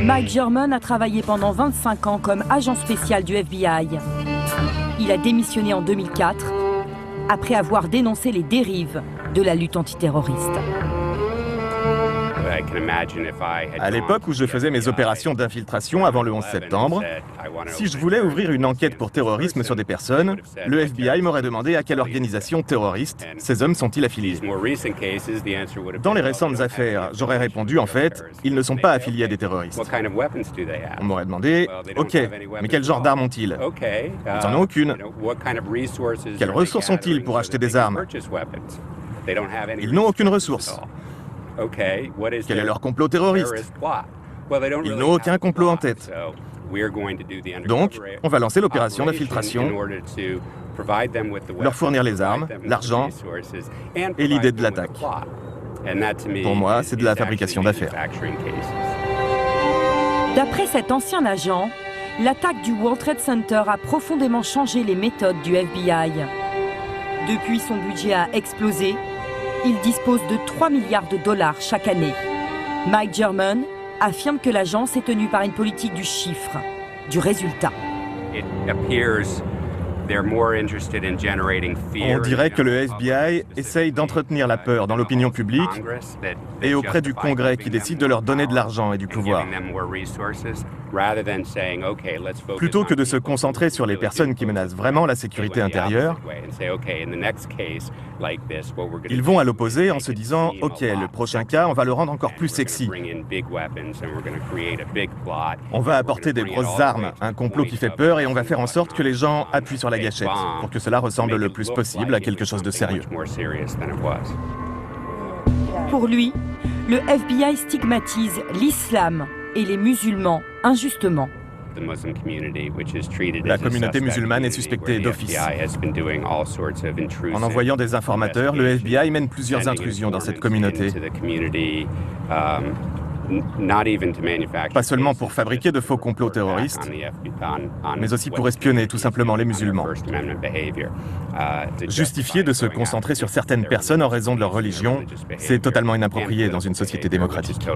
Mike German a travaillé pendant 25 ans comme agent spécial du FBI. Il a démissionné en 2004 après avoir dénoncé les dérives de la lutte antiterroriste. À l'époque où je faisais mes opérations d'infiltration avant le 11 septembre, si je voulais ouvrir une enquête pour terrorisme sur des personnes, le FBI m'aurait demandé à quelle organisation terroriste ces hommes sont-ils affiliés. Dans les récentes affaires, j'aurais répondu en fait, ils ne sont pas affiliés à des terroristes. On m'aurait demandé, ok, mais quel genre d'armes ont-ils? Ils n'en ont aucune. Quelles ressources ont-ils pour acheter des armes? Ils n'ont aucune ressource. Quel est leur complot terroriste? Ils n'ont aucun complot en tête. Donc, on va lancer l'opération d'infiltration, leur fournir les armes, l'argent et l'idée de l'attaque. Pour moi, c'est de la fabrication d'affaires. D'après cet ancien agent, l'attaque du World Trade Center a profondément changé les méthodes du FBI. Depuis, son budget a explosé. Il dispose de 3 milliards de dollars chaque année. Mike German affirme que l'agence est tenue par une politique du chiffre, du résultat. On dirait que le FBI essaye d'entretenir la peur dans l'opinion publique et auprès du Congrès qui décide de leur donner de l'argent et du pouvoir. Plutôt que de se concentrer sur les personnes qui menacent vraiment la sécurité intérieure, ils vont à l'opposé en se disant « Ok, le prochain cas, on va le rendre encore plus sexy. On va apporter des grosses armes, un complot qui fait peur et on va faire en sorte que les gens appuient sur la gâchette pour que cela ressemble le plus possible à quelque chose de sérieux. » Pour lui, le FBI stigmatise l'islam et les musulmans injustement. La communauté musulmane est suspectée d'office. En envoyant des informateurs, le FBI mène plusieurs intrusions dans cette communauté. Pas seulement pour fabriquer de faux complots terroristes, mais aussi pour espionner tout simplement les musulmans. Justifier de se concentrer sur certaines personnes en raison de leur religion, c'est totalement inapproprié dans une société démocratique.